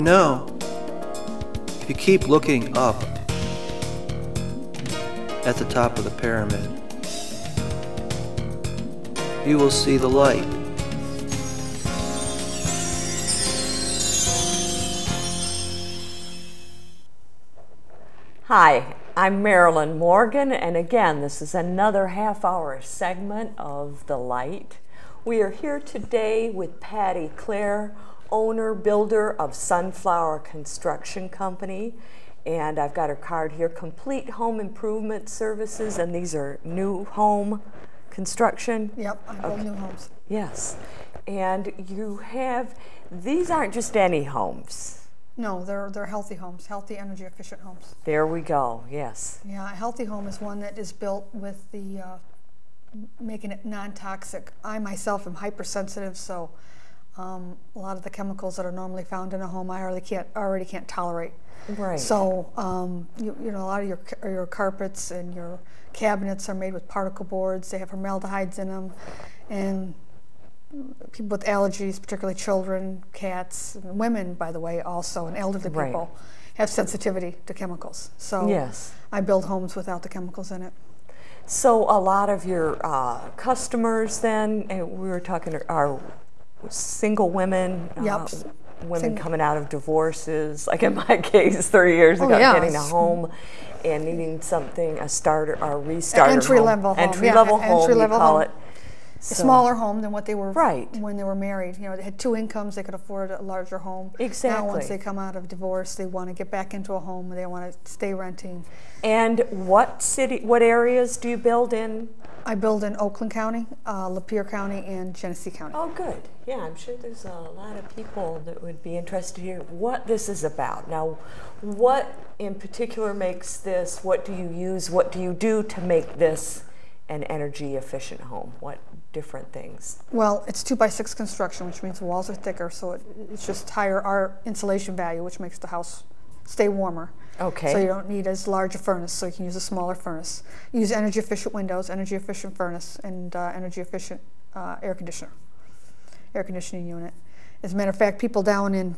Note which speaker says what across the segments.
Speaker 1: know, if you keep looking up at the top of the pyramid, you will see the light.
Speaker 2: Hi, I'm Marilyn Morgan, and again, this is another half-hour segment of The Light. We are here today with Patty Clare, owner, builder of Sunflower Construction Company. And I've got her card here, Complete Home Improvement Services, and these are new home construction?
Speaker 3: Yep, I build new homes.
Speaker 2: Yes, and you have, these aren't just any homes.
Speaker 3: No, they're healthy homes, healthy, energy efficient homes.
Speaker 2: There we go, yes.
Speaker 3: Yeah, a healthy home is one that is built with the, making it non-toxic. I myself am hypersensitive, so a lot of the chemicals that are normally found in a home I already can't tolerate.
Speaker 2: Right.
Speaker 3: So, you know, a lot of your carpets and your cabinets are made with particle boards. They have formaldehydes in them, and people with allergies, particularly children, cats, and women, by the way, also, and elderly people, have sensitivity to chemicals. So
Speaker 2: yes.
Speaker 3: I build homes without the chemicals in it.
Speaker 2: So a lot of your customers then, and we were talking, are single women,
Speaker 3: Yep.
Speaker 2: Women coming out of divorces, like in my case 30 years ago, getting a home and needing something, a starter or a restarter
Speaker 3: Entry-level home.
Speaker 2: Entry-level home,
Speaker 3: entry-level
Speaker 2: you call
Speaker 3: home.
Speaker 2: it.
Speaker 3: A smaller home than what they were
Speaker 2: Right.
Speaker 3: when they were married. You know, they had two incomes, they could afford a larger home.
Speaker 2: Exactly.
Speaker 3: Now once they come out of divorce, they want to get back into a home, they want to stay renting.
Speaker 2: And what areas do you build in?
Speaker 3: I build in Oakland County, Lapeer County, and Genesee County.
Speaker 2: Oh, good. Yeah, I'm sure there's a lot of people that would be interested to hear what this is about. Now, what in particular makes this, what do you use, what do you do to make this an energy efficient home? What different things?
Speaker 3: Well, it's 2x6 construction, which means the walls are thicker, so it's just higher our insulation value, which makes the house stay warmer.
Speaker 2: Okay.
Speaker 3: So you don't need as large a furnace, so you can use a smaller furnace. Use energy efficient windows, energy efficient furnace, and energy efficient air conditioning unit. As a matter of fact, people down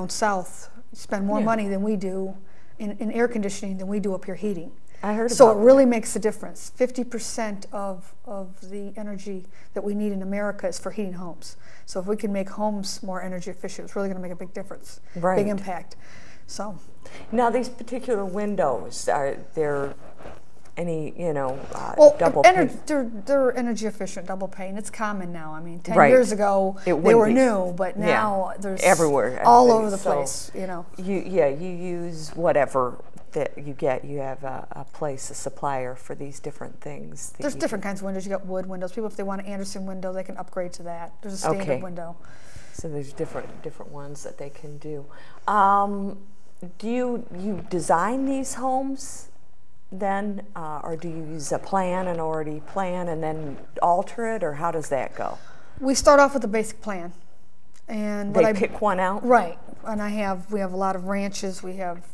Speaker 3: south spend more money than we do in air conditioning than we do up here heating.
Speaker 2: I heard
Speaker 3: so
Speaker 2: about
Speaker 3: it really makes a difference. 50% of the energy that we need in America is for heating homes. So if we can make homes more energy efficient, it's really going to make a big difference, big impact. So
Speaker 2: now these particular windows, are there any, double pane?
Speaker 3: They're energy efficient, double pane. It's common now. I mean, 10
Speaker 2: Right.
Speaker 3: years ago
Speaker 2: It
Speaker 3: they were
Speaker 2: wouldn't be.
Speaker 3: new, but now there's
Speaker 2: everywhere,
Speaker 3: all over the
Speaker 2: so
Speaker 3: place. You know.
Speaker 2: You use whatever that you get. You have a supplier for these different things.
Speaker 3: There's different kinds of windows. You got wood windows. People, if they want an Anderson window, they can upgrade to that. There's a standard window.
Speaker 2: So there's different ones that they can do. Do you design these homes then, or do you use a plan and already plan and then alter it, or how does that go?
Speaker 3: We start off with a basic plan, and
Speaker 2: they pick one out.
Speaker 3: Right, and we have a lot of ranches. We have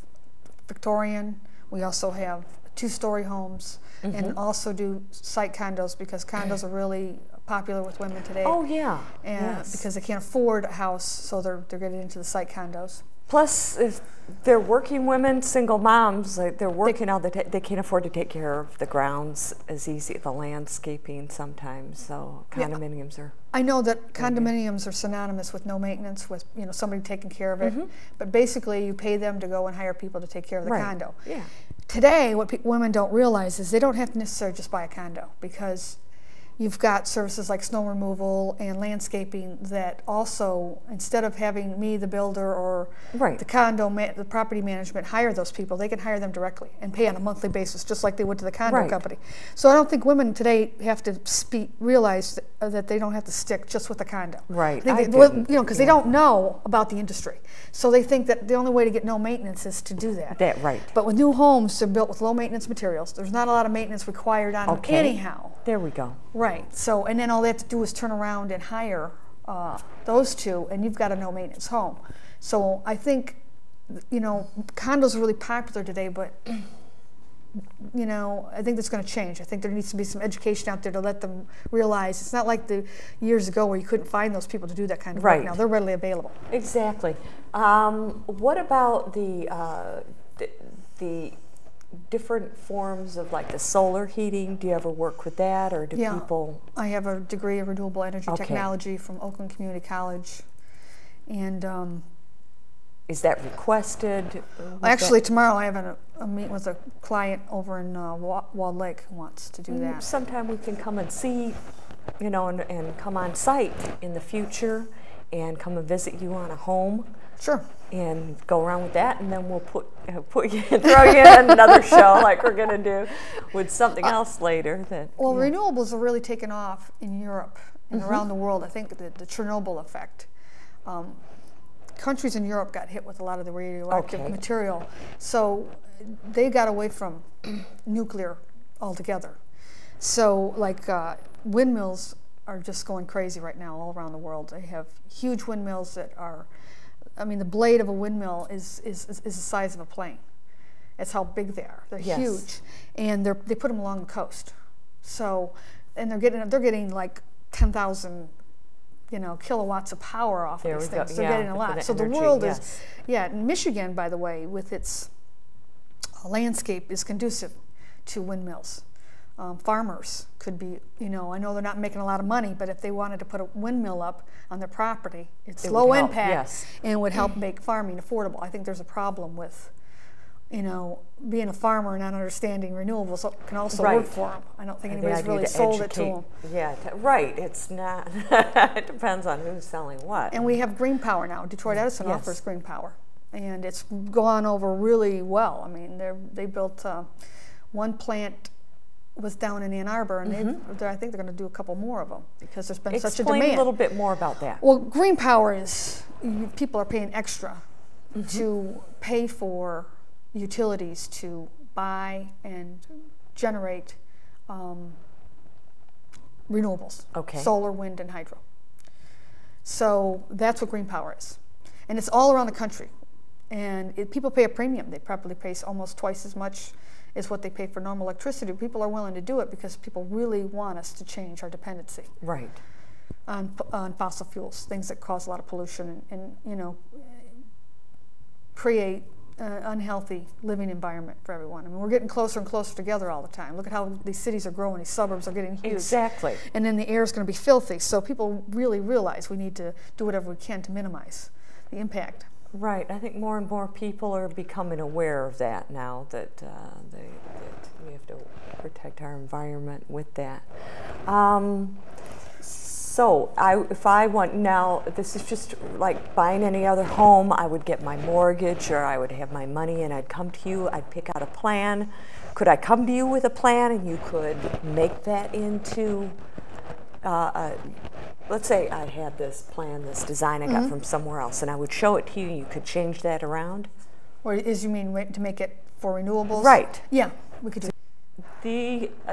Speaker 3: Victorian. We also have two-story homes, and also do site condos because condos are really popular with women today.
Speaker 2: Oh yeah,
Speaker 3: and because they can't afford a house, so they're getting into the site condos.
Speaker 2: Plus, if they're working women, single moms, like they're working they can't afford to take care of the grounds as easy, the landscaping sometimes. So condominiums are.
Speaker 3: I know that condominiums are synonymous with no maintenance, with somebody taking care of it. But basically, you pay them to go and hire people to take care of the condo.
Speaker 2: Yeah.
Speaker 3: Today, what women don't realize is they don't have to necessarily just buy a condo, because you've got services like snow removal and landscaping that also, instead of having me, the builder, or the property management, hire those people, they can hire them directly and pay on a monthly basis, just like they would to the condo company. So I don't think women today have to realize that they don't have to stick just with the condo.
Speaker 2: Right.
Speaker 3: Because they don't know about the industry. So they think that the only way to get no maintenance is to do that. But with new homes, they're built with low maintenance materials. There's not a lot of maintenance required on them anyhow.
Speaker 2: There we go.
Speaker 3: Right. So, and then all they have to do is turn around and hire those two, and you've got a no maintenance home. So I think, condos are really popular today, but you know, I think that's going to change. I think there needs to be some education out there to let them realize it's not like the years ago where you couldn't find those people to do that kind of work. Now they're readily available.
Speaker 2: Exactly. What about the different forms of like the solar heating? Do you ever work with that, or do people?
Speaker 3: I have a degree of renewable energy technology from Oakland Community College, and
Speaker 2: is that requested?
Speaker 3: Actually, tomorrow I have a meeting with a client over in Walled Lake who wants to do that.
Speaker 2: Sometime we can come and see, you know, and come on site in the future and come and visit you on a home.
Speaker 3: Sure.
Speaker 2: And go around with that, and then we'll throw you in another show like we're going to do with something else later.
Speaker 3: Well, renewables are really taken off in Europe and around the world. I think the Chernobyl effect. Countries in Europe got hit with a lot of the radioactive material, so they got away from nuclear altogether. So, like windmills are just going crazy right now all around the world. They have huge windmills that are, I mean, the blade of a windmill is the size of a plane. That's how big they are. They're huge, and they put them along the coast. So, and they're getting like 10,000. You know, kilowatts of power off of these things. They're getting a lot. So the world is, and Michigan, by the way, with its landscape, is conducive to windmills. Farmers could be, you know, I know they're not making a lot of money, but if they wanted to put a windmill up on their property, it's low impact and would help make farming affordable. I think there's a problem with, you know, being a farmer and not understanding renewables can also work for them. I don't think anybody's really sold it to them.
Speaker 2: Yeah, right. It's not. It depends on who's selling what.
Speaker 3: And we have green power now. Detroit Edison offers green power, and it's gone over really well. I mean, they built one plant was down in Ann Arbor, and I think they're going to do a couple more of them because there's been such a demand.
Speaker 2: Explain a little bit more about that.
Speaker 3: Well, green power is people are paying extra to pay for utilities to buy and generate renewables, solar, wind, and hydro. So that's what green power is. And it's all around the country. And people pay a premium. They probably pay almost twice as much as what they pay for normal electricity. People are willing to do it because people really want us to change our dependency on fossil fuels, things that cause a lot of pollution and you know, create unhealthy living environment for everyone. I mean, we're getting closer and closer together all the time. Look at how these cities are growing, these suburbs are getting huge.
Speaker 2: Exactly.
Speaker 3: And then the air is going to be filthy. So people really realize we need to do whatever we can to minimize the impact.
Speaker 2: Right. I think more and more people are becoming aware of that now, that we have to protect our environment with that. So if I want now, this is just like buying any other home. I would get my mortgage, or I would have my money, and I'd come to you. I'd pick out a plan. Could I come to you with a plan, and you could make that into? Let's say I had this plan, this design I got from somewhere else, and I would show it to you. And you could change that around.
Speaker 3: Or is you mean to make it for renewables?
Speaker 2: Right.
Speaker 3: Yeah, we could do.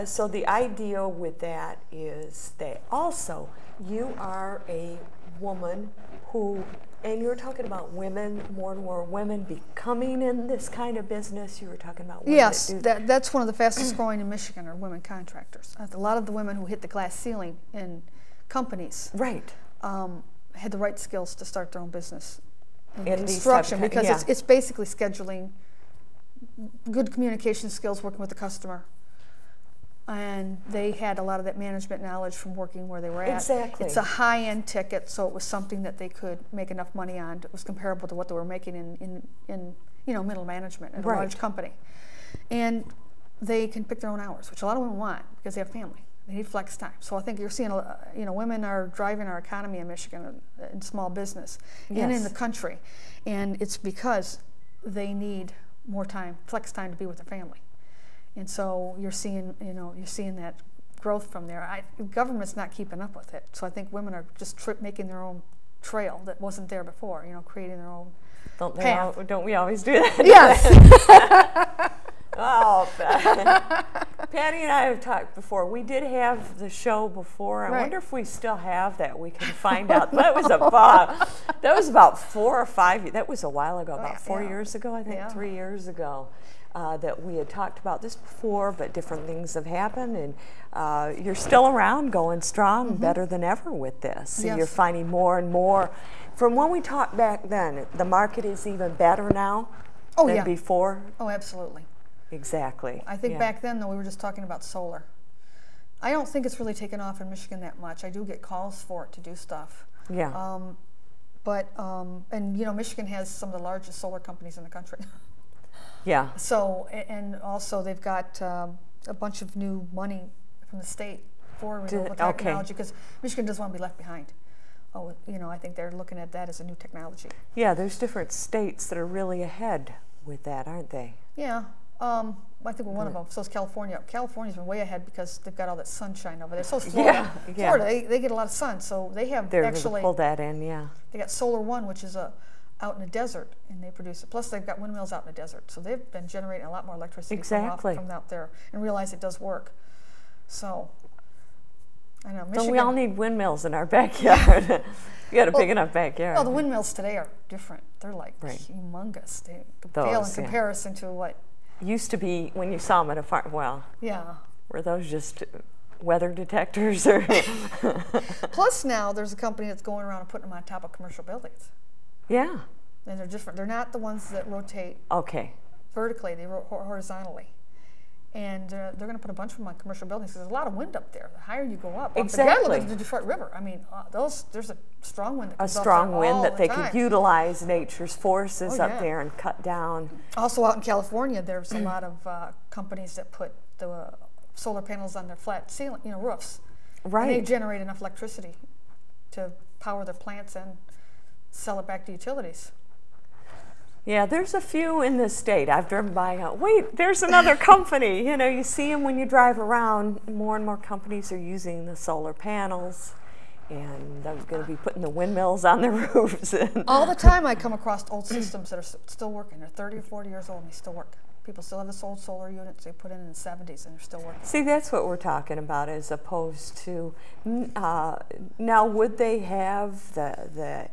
Speaker 2: So the idea with that is that also you are a woman who, and you're talking about women, more and more women becoming in this kind of business. You were talking about women.
Speaker 3: Yes, that's one of the fastest growing in Michigan are women contractors. A lot of the women who hit the glass ceiling in companies had the right skills to start their own business in construction, because it's basically scheduling, good communication skills, working with the customer. And they had a lot of that management knowledge from working where they were at.
Speaker 2: Exactly.
Speaker 3: It's a high-end ticket, so it was something that they could make enough money on. It was comparable to what they were making in you know, middle management at a large company. And they can pick their own hours, which a lot of women want because they have family. They need flex time. So I think you're seeing, you know, women are driving our economy in Michigan, in small business, and in the country. And it's because they need more time, flex time, to be with their family. And so you're seeing, you know, that growth from there. Government's not keeping up with it. So I think women are just making their own trail that wasn't there before. You know, creating their own path.
Speaker 2: Don't we always do that?
Speaker 3: Yes.
Speaker 2: Oh, Patty and I have talked before. We did have the show before. I
Speaker 3: Right.
Speaker 2: wonder if we still have that. We can find out. That was about 4 or 5. That was a while ago. About 4
Speaker 3: yeah.
Speaker 2: years ago, I think.
Speaker 3: Yeah.
Speaker 2: 3 years ago. That we had talked about this before, but different things have happened, and you're still around, going strong, better than ever with this. So
Speaker 3: Yes.
Speaker 2: you're finding more and more. From when we talked back then, the market is even better now than before?
Speaker 3: Oh, absolutely.
Speaker 2: Exactly.
Speaker 3: I think back then, though, we were just talking about solar. I don't think it's really taken off in Michigan that much. I do get calls for it to do stuff.
Speaker 2: Yeah.
Speaker 3: And you know, Michigan has some of the largest solar companies in the country.
Speaker 2: Yeah.
Speaker 3: So, and also they've got a bunch of new money from the state for renewable technology, because Michigan doesn't want to be left behind. Oh, you know, I think they're looking at that as a new technology.
Speaker 2: Yeah, there's different states that are really ahead with that, aren't they?
Speaker 3: Yeah. I think we're one of them. So is California. California's been way ahead because they've got all that sunshine over there. So is Florida.
Speaker 2: Yeah.
Speaker 3: Florida, they get a lot of sun, so they have
Speaker 2: They're
Speaker 3: actually
Speaker 2: pull that in, yeah.
Speaker 3: They got Solar One, which is out in the desert, and they produce it. Plus, they've got windmills out in the desert, so they've been generating a lot more electricity from out there, and realize it does work. So, I know. Michigan,
Speaker 2: So we all need windmills in our backyard. You got a big enough backyard.
Speaker 3: Well, the windmills today are different. They're like humongous. They pale in comparison to what
Speaker 2: used to be when you saw them at a farm. Well,
Speaker 3: yeah.
Speaker 2: Were those just weather detectors? Or
Speaker 3: Plus, now there's a company that's going around and putting them on top of commercial buildings.
Speaker 2: Yeah.
Speaker 3: And they're different. They're not the ones that rotate vertically. They rotate horizontally. And they're going to put a bunch of them on commercial buildings because there's a lot of wind up there. The higher you go up,
Speaker 2: exactly.
Speaker 3: Look at the Detroit River. I mean, there's a strong wind that comes
Speaker 2: a strong
Speaker 3: off
Speaker 2: wind
Speaker 3: all
Speaker 2: that
Speaker 3: the
Speaker 2: they
Speaker 3: time.
Speaker 2: could utilize nature's forces up
Speaker 3: yeah.
Speaker 2: there and cut down.
Speaker 3: Also, out in California, there's a lot of companies that put the solar panels on their flat ceiling, roofs.
Speaker 2: Right.
Speaker 3: And they generate enough electricity to power their plants and sell it back to utilities.
Speaker 2: Yeah, there's a few in this state. I've driven by, wait, there's another company. You see them when you drive around. More and more companies are using the solar panels, and they're going to be putting the windmills on the roofs.
Speaker 3: All the time I come across old systems that are still working. They're 30 or 40 years old and they still work. People still have this old solar units they put in the 70s and they're still working.
Speaker 2: See, that's what we're talking about, as opposed to, now would they have the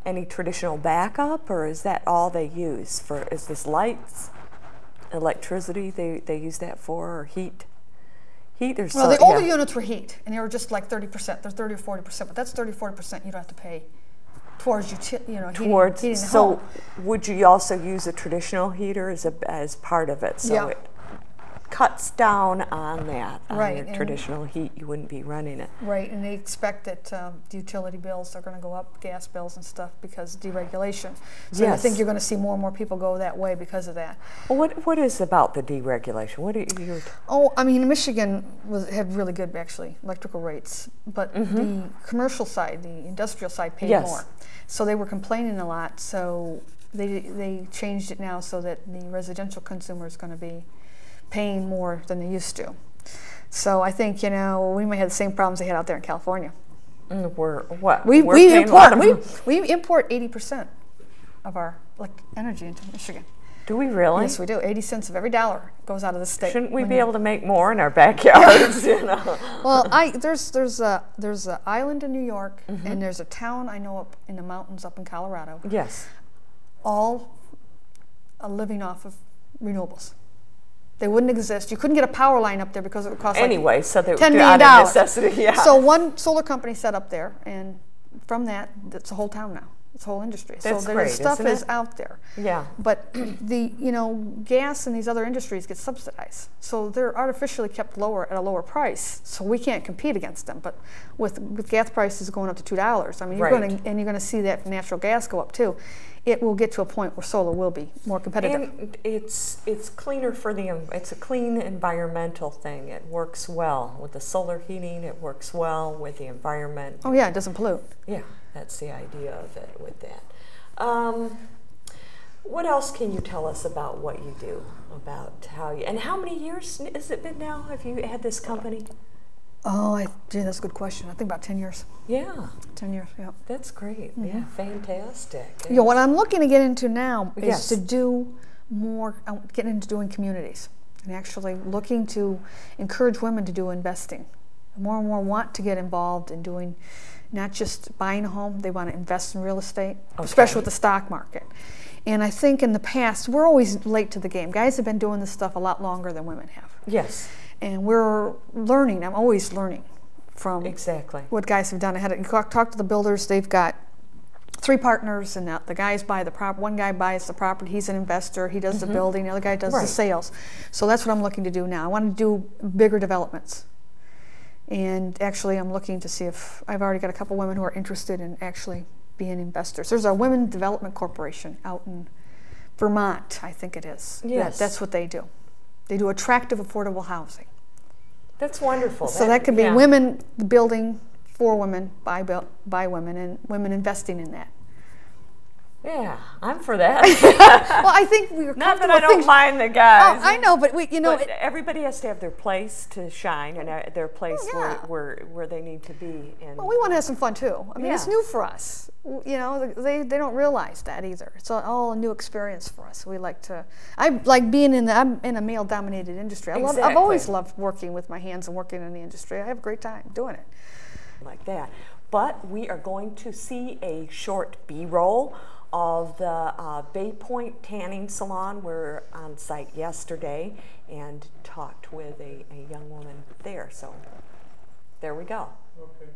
Speaker 2: any traditional backup, or is that all they use for? Is this lights, electricity they use that for, or heat? Heat or
Speaker 3: well, the older units were heat, and they were just like 30%. They're 30 or 40%, but that's 30 or 40% you don't have to pay towards heating the home.
Speaker 2: Would you also use a traditional heater as part of it? So it cuts down on that. On your traditional heat, you wouldn't be running it.
Speaker 3: Right, and they expect that the utility bills are going to go up, gas bills and stuff, because of deregulation. So I think you're going to see more and more people go that way because of that.
Speaker 2: Well, what is about the deregulation? What are you?
Speaker 3: Oh, I mean, Michigan had really good, actually, electrical rates, but the commercial side, the industrial side paid more. So they were complaining a lot, so they changed it now so that the residential consumer is going to be paying more than they used to. So I think, we may have the same problems they had out there in California. We import 80% of our energy into Michigan.
Speaker 2: Do we really?
Speaker 3: Yes, we do. 80 cents of every dollar goes out of the state.
Speaker 2: Shouldn't we be able to make more in our backyards?
Speaker 3: Well, there's an island in New York, and there's a town I know up in the mountains up in Colorado.
Speaker 2: Yes.
Speaker 3: All living off of renewables. They wouldn't exist. You couldn't get a power line up there because it would cost
Speaker 2: anyway. So they
Speaker 3: $10 million.
Speaker 2: Out of necessity. Yeah.
Speaker 3: So one solar company set up there, and from that, it's a whole town now. It's a whole industry.
Speaker 2: That's
Speaker 3: so
Speaker 2: great,
Speaker 3: stuff is out there.
Speaker 2: Yeah.
Speaker 3: But the gas and these other industries get subsidized, so they're artificially kept lower at a lower price. So we can't compete against them. But with gas prices going up to $2, I mean, you're going to see that natural gas go up too. It will get to a point where solar will be more competitive.
Speaker 2: And it's cleaner it's a clean environmental thing. It works well with the solar heating. It works well with the environment.
Speaker 3: Oh yeah, it doesn't pollute.
Speaker 2: Yeah, that's the idea of it with that. What else can you tell us about what you do, about and how many years has it been now? Have you had this company?
Speaker 3: Oh, that's a good question. I think about 10 years.
Speaker 2: Yeah.
Speaker 3: 10 years, yeah.
Speaker 2: That's great. Yeah, fantastic.
Speaker 3: What I'm looking to get into now is to do more, getting into doing communities. and actually looking to encourage women to do investing. More and more want to get involved in doing not just buying a home, they want to invest in real estate, especially with the stock market. And I think in the past, we're always late to the game. Guys have been doing this stuff a lot longer than women have.
Speaker 2: Yes.
Speaker 3: And we're learning. I'm always learning from what guys have done. You talk to the builders, they've got 3 partners, and the guys buy the property. One guy buys the property, he's an investor, he does the building, the other guy does the sales. So that's what I'm looking to do now. I want to do bigger developments. And actually I'm looking to see if I've already got a couple women who are interested in actually being investors. There's a Women Development Corporation out in Vermont, I think it is.
Speaker 2: Yes.
Speaker 3: That's what they do. They do attractive, affordable housing.
Speaker 2: That's wonderful.
Speaker 3: So that could be women building for women, by women, and women investing in that.
Speaker 2: Yeah, I'm for that.
Speaker 3: Well, I think we were
Speaker 2: not that I don't mind the guys.
Speaker 3: Oh, I know, but
Speaker 2: but everybody has to have their place to shine and their place where they need to be. And
Speaker 3: well, we want to have some fun too. I mean, it's new for us. You know, they don't realize that either. It's all a new experience for us. We like to. I like being I'm in a male-dominated industry. I've always loved working with my hands and working in the industry. I have a great time doing it.
Speaker 2: Like that. But we are going to see a short B-roll of the Bay Pointe Tanning Salon. We're on site yesterday and talked with a young woman there. So there we go. Okay.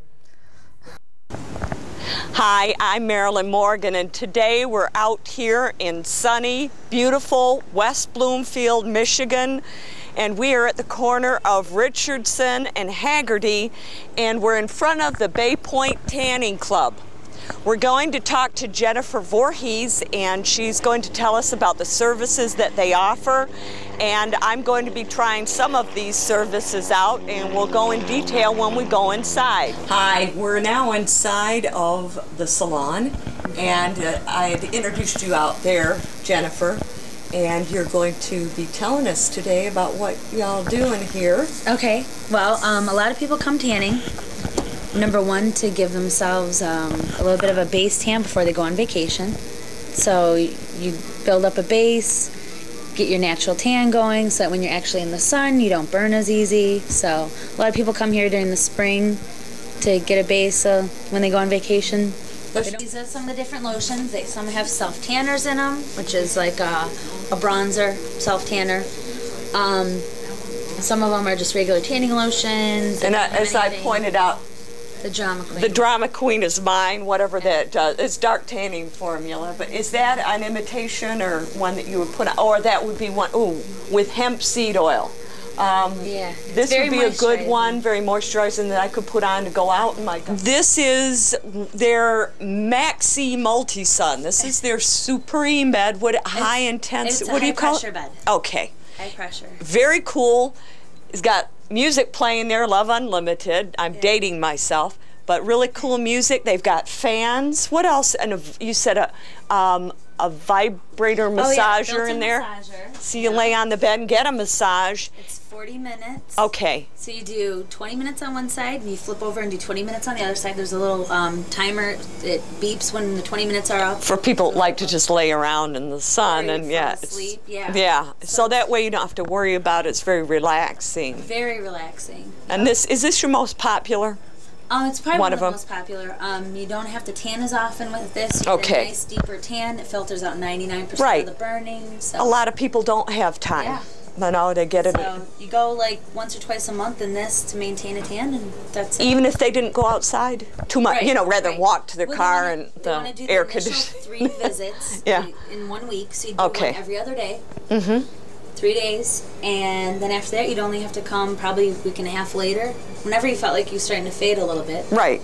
Speaker 2: Hi, I'm Marilyn Morgan, and today we're out here in sunny, beautiful West Bloomfield, Michigan. And we are at the corner of Richardson and Haggerty, and we're in front of the Bay Pointe Tanning Club. We're going to talk to Jennifer Voorhees, and she's going to tell us about the services that they offer. And I'm going to be trying some of these services out, and we'll go in detail when we go inside. Hi, we're now inside of the salon, and I had introduced you out there, Jennifer. And you're going to be telling us today about what y'all doing here.
Speaker 4: Okay. Well, a lot of people come tanning. Number one, to give themselves a little bit of a base tan before they go on vacation. So you build up a base, get your natural tan going, so that when you're actually in the sun, you don't burn as easy. So a lot of people come here during the spring to get a base when they go on vacation. These are some of the different lotions. Some have self-tanners in them, which is like a bronzer self-tanner. Some of them are just regular tanning lotions.
Speaker 2: And as I pointed out,
Speaker 4: the Drama Queen.
Speaker 2: The Drama Queen is mine, whatever that does. It's dark tanning formula, but is that an imitation or one that you would put on? Or that would be one, with hemp seed oil. This would be a good one, very moisturizing, that I could put on to go out in my garden. This is their Maxi Multi-Sun. This is their Supreme bed. High intensity. What do you call it?
Speaker 4: High pressure bed.
Speaker 2: Okay.
Speaker 4: High pressure.
Speaker 2: Very cool. It's got music playing there, Love Unlimited. I'm dating myself, but really cool music. They've got fans. What else? And you said a vibrator massager in there.
Speaker 4: Massager.
Speaker 2: So you lay on the bed and get a massage.
Speaker 4: It's 40 minutes.
Speaker 2: Okay.
Speaker 4: So you do 20 minutes on one side, and you flip over and do 20 minutes on the other side. There's a little timer. It beeps when the 20 minutes are up. For people that like to just lay around in the sun and sleep.
Speaker 2: Yeah. So that way you don't have to worry about it. It's very relaxing.
Speaker 4: Very relaxing.
Speaker 2: And is this your most popular?
Speaker 4: It's probably one of the most popular. You don't have to tan as often with this. You get a nice deeper tan. It filters out 99% of the burning. So.
Speaker 2: A lot of people don't have time.
Speaker 4: Yeah.
Speaker 2: To get it.
Speaker 4: So you go like once or twice a month in this to maintain a tan, and that's it.
Speaker 2: Even if they didn't go outside too much, rather than walk to their car and the air conditioning.
Speaker 4: 3 visits in 1 week, so you do one every other day. 3 days, and then after that you'd only have to come probably a week and a half later, whenever you felt like you were starting to fade a little bit.
Speaker 2: Right.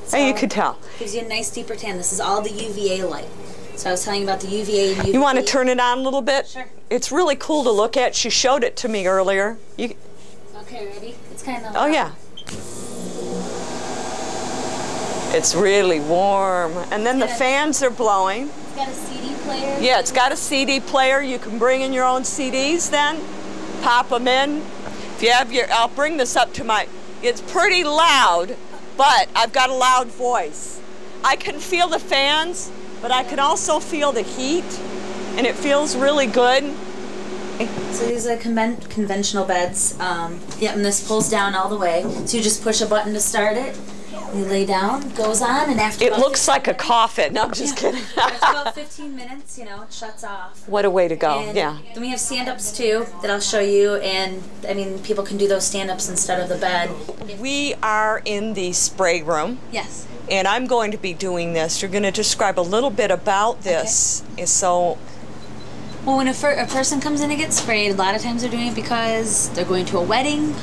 Speaker 4: So
Speaker 2: and you could tell.
Speaker 4: Gives you a nice deeper tan. This is all the UVA light. So I was telling you about the UVA and UVB.
Speaker 2: You want to turn it on a little bit?
Speaker 4: Sure.
Speaker 2: It's really cool to look at. She showed it to me earlier.
Speaker 4: Okay, ready? It's kind of...
Speaker 2: Oh, yeah. It's really warm. And then the fans are blowing.
Speaker 4: It's got a CD player.
Speaker 2: Yeah, it's got a CD player. You can bring in your own CDs then. Pop them in. If you have I'll bring this up to it's pretty loud, but I've got a loud voice. I can feel the fans, but I can also feel the heat, and it feels really good.
Speaker 4: So these are conventional beds. Yeah, and this pulls down all the way. So you just push a button to start it. You lay down, goes on, and after
Speaker 2: It looks like a coffin. No, I'm just kidding.
Speaker 4: After about 15 minutes, you know, it shuts off.
Speaker 2: What a way to go,
Speaker 4: And
Speaker 2: yeah.
Speaker 4: then we have stand-ups too that I'll show you, and I mean, people can do those stand-ups instead of the bed.
Speaker 2: We are in the spray room,
Speaker 4: Yes.
Speaker 2: and I'm going to be doing this. You're going to describe a little bit about this. So,
Speaker 4: Well, when a person comes in to get sprayed, a lot of times they're doing it because they're going to a wedding,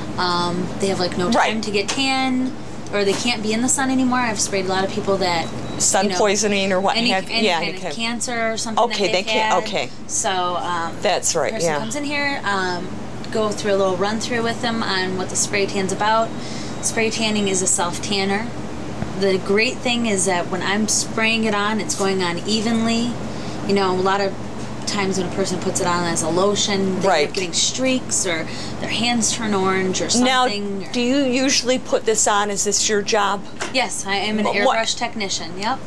Speaker 4: they have like no time
Speaker 2: Right.
Speaker 4: to get tan, or they can't be in the sun anymore. I've sprayed a lot of people that
Speaker 2: sun poisoning or what
Speaker 4: any,
Speaker 2: have
Speaker 4: any
Speaker 2: yeah,
Speaker 4: kind
Speaker 2: okay.
Speaker 4: of cancer or something.
Speaker 2: Okay,
Speaker 4: that
Speaker 2: they
Speaker 4: they've
Speaker 2: can't.
Speaker 4: had.
Speaker 2: Okay,
Speaker 4: So
Speaker 2: that's right.
Speaker 4: person
Speaker 2: Yeah.
Speaker 4: comes in here, go through a little run through with them on what the spray tan's about. Spray tanning is a self tanner. The great thing is that when I'm spraying it on, it's going on evenly. You know, a lot of times when a person puts it on as a lotion, they end
Speaker 2: Right.
Speaker 4: up getting streaks or their hands turn orange or
Speaker 2: Now,
Speaker 4: something.
Speaker 2: do you usually put this on? Is this your job?
Speaker 4: Yes, I am an
Speaker 2: What-
Speaker 4: airbrush technician. Yep,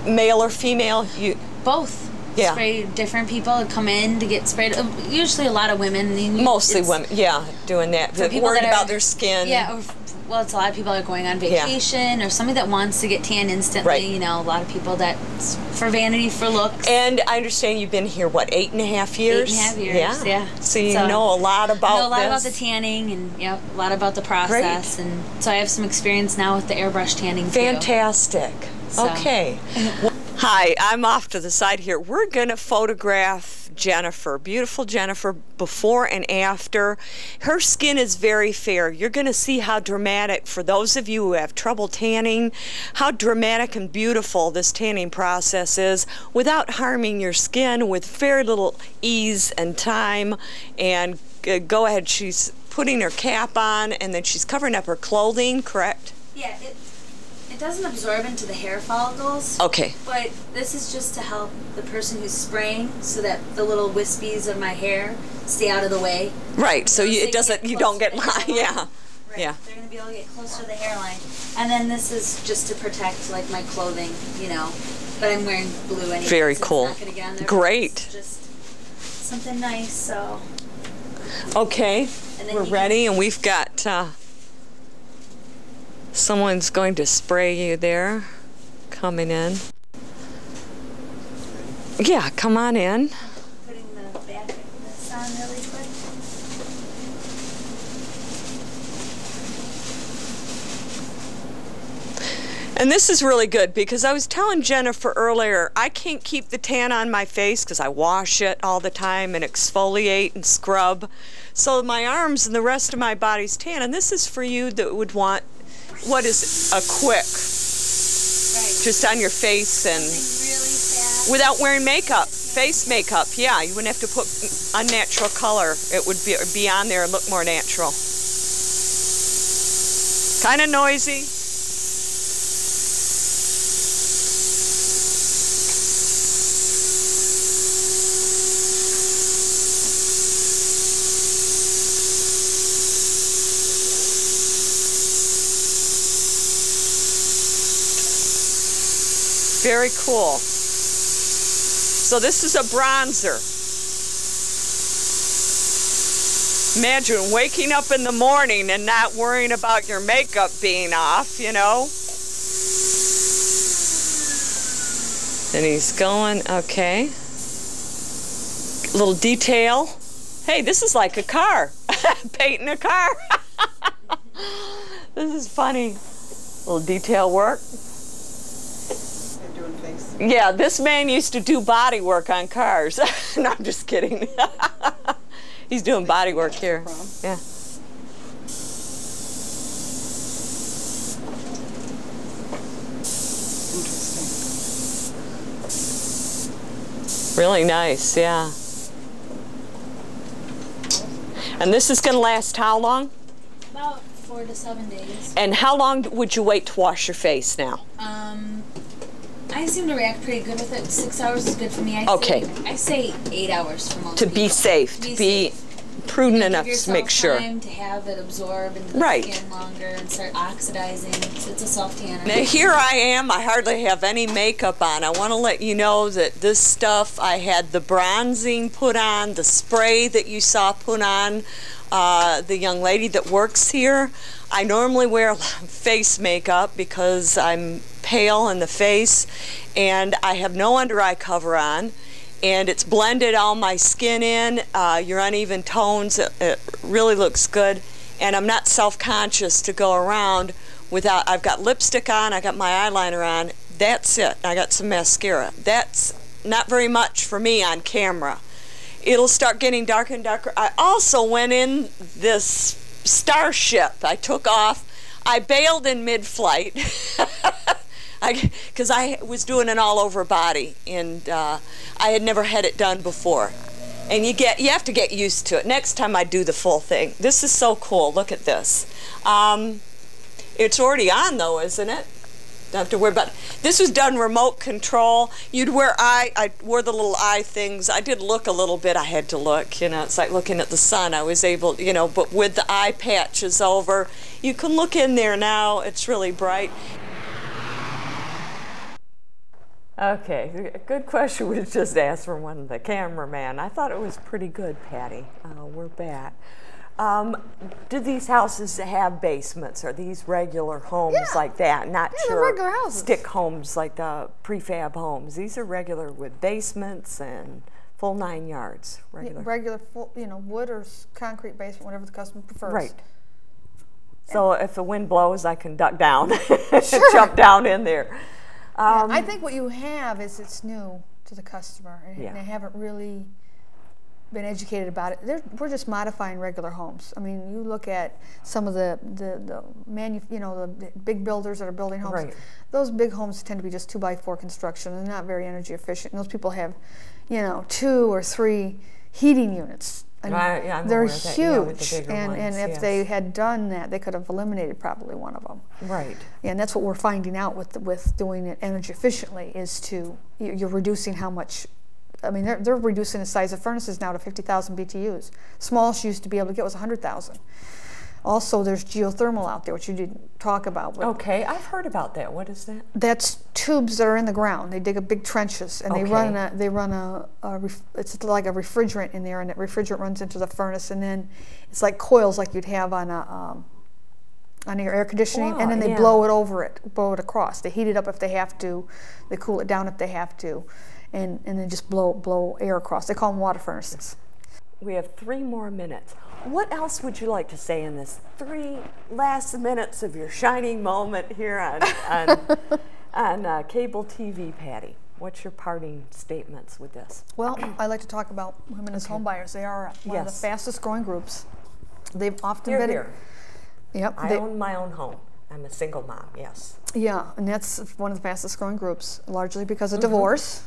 Speaker 2: Male or female? You
Speaker 4: both.
Speaker 2: Yeah.
Speaker 4: Spray different people that come in to get sprayed. Usually a lot of women.
Speaker 2: mostly
Speaker 4: It's-
Speaker 2: women. Yeah, doing that.
Speaker 4: For people
Speaker 2: Worried
Speaker 4: that
Speaker 2: about
Speaker 4: are-
Speaker 2: their skin.
Speaker 4: Yeah, well, it's a lot of people that are going on vacation or somebody that wants to get tan instantly.
Speaker 2: Right.
Speaker 4: You know, a lot of people that for vanity, for looks.
Speaker 2: And I understand you've been here, what, 8.5 years?
Speaker 4: 8.5 years, yeah.
Speaker 2: So you know a lot about
Speaker 4: know a lot about
Speaker 2: this.
Speaker 4: the tanning and yep, a lot about the process.
Speaker 2: Great.
Speaker 4: And so I have some experience now with the airbrush tanning too.
Speaker 2: Fantastic.
Speaker 4: So.
Speaker 2: Okay. Hi, I'm off to the side here. We're going to photograph Jennifer, beautiful Jennifer, before and after. Her skin is very fair. You're going to see how dramatic, for those of you who have trouble tanning, how dramatic and beautiful this tanning process is without harming your skin, with very little ease and time. And go ahead, she's putting her cap on and then she's covering up her clothing, correct?
Speaker 4: Yeah, it doesn't absorb into the hair follicles.
Speaker 2: Okay.
Speaker 4: But this is just to help the person who's spraying so that the little wispies of my hair stay out of the way.
Speaker 2: Right, so
Speaker 4: You know,
Speaker 2: you,
Speaker 4: so
Speaker 2: it doesn't, you don't get, yeah.
Speaker 4: Right.
Speaker 2: Yeah.
Speaker 4: They're going to be able to get closer to the hairline. And then this is just to protect like my clothing, you know. But I'm wearing blue anyway.
Speaker 2: Very
Speaker 4: so
Speaker 2: cool.
Speaker 4: It's not gonna get on there,
Speaker 2: Great.
Speaker 4: It's just something nice, so.
Speaker 2: Okay,
Speaker 4: And then
Speaker 2: we're
Speaker 4: you
Speaker 2: ready, and we've got someone's going to spray you there, coming in. Yeah, come on in.
Speaker 4: Putting the back of this on really quick.
Speaker 2: And this is really good because I was telling Jennifer earlier, I can't keep the tan on my face because I wash it all the time and exfoliate and scrub. So my arms and the rest of my body's tan. And this is for you that would want, what is a quick, just on your face and
Speaker 4: Really fast.
Speaker 2: without wearing makeup, face makeup. Yeah, you wouldn't have to put unnatural color. It would be on there and look more natural. Kind of noisy. Very cool. So this is a bronzer. Imagine waking up in the morning and not worrying about your makeup being off, you know. And he's going, okay. Little detail. Hey, this is like a car. Painting a car. This is funny. Little detail work. Yeah, this man used to do body work on cars. No, I'm just kidding. He's doing body work here. Yeah. Really nice, yeah. And this is going to last how long?
Speaker 4: About 4 to 7 days.
Speaker 2: And how long would you wait to wash your face now?
Speaker 4: I seem to react pretty good with it. 6 hours is good for me.
Speaker 2: Okay.
Speaker 4: I say 8 hours for most
Speaker 2: To
Speaker 4: people.
Speaker 2: be safe,
Speaker 4: To be
Speaker 2: to be
Speaker 4: safe.
Speaker 2: prudent
Speaker 4: Give
Speaker 2: enough to
Speaker 4: yourself
Speaker 2: make sure.
Speaker 4: time to have it absorb into the
Speaker 2: Right.
Speaker 4: skin longer and start oxidizing. So it's a self tanner.
Speaker 2: Now here I am, I hardly have any makeup on. I want to let you know that this stuff, I had the bronzing put on, the spray that you saw put on, the young lady that works here. I normally wear face makeup because I'm pale in the face, and I have no under eye cover on, and it's blended all my skin in, your uneven tones. It really looks good, and I'm not self-conscious to go around without. I've got lipstick on, I got my eyeliner on, that's it. I got some mascara. That's not very much for me on camera. It'll start getting darker and darker. I also went in this Starship. I took off. I bailed in mid-flight because I was doing an all-over body, and I had never had it done before. And you have to get used to it. Next time I do the full thing. This is so cool. Look at this. It's already on though, isn't it? Don't have to worry about it. This was done remote control. You'd wear I wore the little eye things. I did look a little bit. I had to look, you know, it's like looking at the sun. I was able, you know, but with the eye patches over, you can look in there now. It's really bright. Okay, a good question was just asked from one of the cameraman. I thought it was pretty good, Patty. We're back. Do these houses have basements? Are these regular homes like that? Not
Speaker 3: they're regular houses.
Speaker 2: Stick homes like the prefab homes. These are regular with basements and full 9 yards.
Speaker 3: Regular full, you know, wood or concrete basement, whatever the customer prefers.
Speaker 2: Right. So if the wind blows, I can duck down and
Speaker 3: Sure.
Speaker 2: jump down in there.
Speaker 3: I think what you have is it's new to the customer, and
Speaker 2: Yeah.
Speaker 3: they haven't really been educated about it. We're just modifying regular homes. I mean, you look at some of the big builders that are building homes.
Speaker 2: Right.
Speaker 3: Those big homes tend to be just 2x4 construction. They're not very energy efficient. And those people have, you know, 2 or 3 heating units. I mean,
Speaker 2: I'm
Speaker 3: they're
Speaker 2: aware of that,
Speaker 3: huge,
Speaker 2: yeah, with the bigger
Speaker 3: and
Speaker 2: ones,
Speaker 3: if
Speaker 2: yes.
Speaker 3: they had done that, they could have eliminated probably one of them.
Speaker 2: Right.
Speaker 3: And that's what we're finding out with doing it energy efficiently is you're reducing how much. I mean, they're reducing the size of furnaces now to 50,000 BTUs. Smallest you used to be able to get was 100,000. Also, there's geothermal out there, which you didn't talk about.
Speaker 2: Okay, I've heard about that. What is that?
Speaker 3: That's tubes that are in the ground. They dig a big trenches, and
Speaker 2: Okay.
Speaker 3: they run it's like a refrigerant in there, and that refrigerant runs into the furnace, and then it's like coils like you'd have on your air conditioning,
Speaker 2: Wow,
Speaker 3: and then they
Speaker 2: yeah.
Speaker 3: blow it across. They heat it up if they have to, they cool it down if they have to, and then just blow air across. They call them water furnaces.
Speaker 2: We have 3 more minutes. What else would you like to say in this 3 last minutes of your shining moment here on cable TV, Patty? What's your parting statements with this?
Speaker 3: Well, I like to talk about women as home buyers. They are one of the
Speaker 2: Yes.
Speaker 3: fastest growing groups. They've often
Speaker 2: Here,
Speaker 3: been
Speaker 2: here.
Speaker 3: Yep.
Speaker 2: I own my own home. I'm a single mom, yes.
Speaker 3: Yeah, and that's one of the fastest growing groups, largely because of divorce.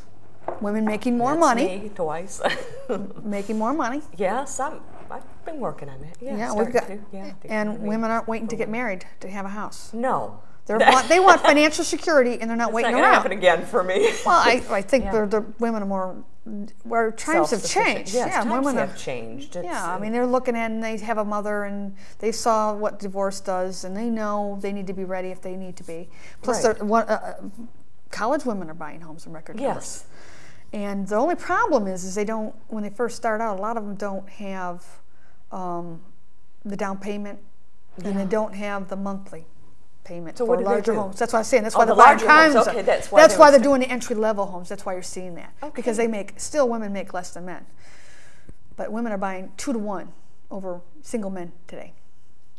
Speaker 3: Women making more money.
Speaker 2: Me twice.
Speaker 3: Making more money.
Speaker 2: Yes, I've been working on it. Yeah,
Speaker 3: we've
Speaker 2: starting
Speaker 3: got,
Speaker 2: to. Yeah,
Speaker 3: and women aren't waiting to get married to have a house.
Speaker 2: No.
Speaker 3: They want financial security, and they're not
Speaker 2: It's
Speaker 3: waiting
Speaker 2: not going to
Speaker 3: around.
Speaker 2: happen again for me.
Speaker 3: Well, I think
Speaker 2: Yeah.
Speaker 3: the women are more. Where times have
Speaker 2: Self-sufficient.
Speaker 3: changed.
Speaker 2: Yes,
Speaker 3: Yeah,
Speaker 2: times
Speaker 3: women
Speaker 2: have
Speaker 3: are,
Speaker 2: changed.
Speaker 3: Yeah, I mean they're looking at and they have a mother and they saw what divorce does and they know they need to be ready if they need to be. Plus,
Speaker 2: Right.
Speaker 3: college women are buying homes in record numbers.
Speaker 2: Yes.
Speaker 3: And the only problem is they don't, when they first start out, a lot of them don't have the down payment and they don't have the monthly payment
Speaker 2: So
Speaker 3: for
Speaker 2: what do they
Speaker 3: larger
Speaker 2: do?
Speaker 3: homes. That's what I'm saying. That's
Speaker 2: Oh,
Speaker 3: why
Speaker 2: the
Speaker 3: the buying
Speaker 2: larger homes.
Speaker 3: times.
Speaker 2: Okay, that's
Speaker 3: That's
Speaker 2: why
Speaker 3: why
Speaker 2: they
Speaker 3: they're
Speaker 2: were
Speaker 3: doing the entry level homes. That's why you're seeing that.
Speaker 2: Okay.
Speaker 3: Because women make less than men. But women are buying 2 to 1 over single men today.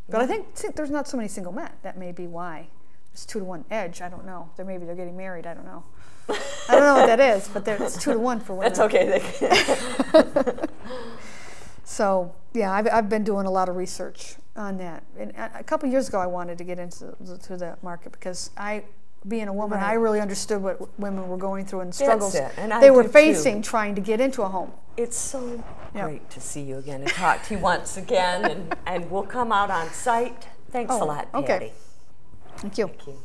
Speaker 3: But I think there's not so many single men. That may be why. It's 2 to 1 edge. I don't know. Maybe they're getting married. I don't know. I don't know what that is, but it's 2 to 1 for women.
Speaker 2: That's okay.
Speaker 3: So yeah, I've been doing a lot of research on that. And a couple of years ago, I wanted to get into the market because being a woman,
Speaker 2: Right.
Speaker 3: I really understood what women were going through and the struggles
Speaker 2: That's it, and I
Speaker 3: they were
Speaker 2: do too.
Speaker 3: facing trying to get into a home.
Speaker 2: It's so
Speaker 3: Yep.
Speaker 2: great to see you again and talk to you once again, and we'll come out on site. Thanks a lot,
Speaker 3: okay.
Speaker 2: Patty.
Speaker 3: Thank you.
Speaker 2: Thank you.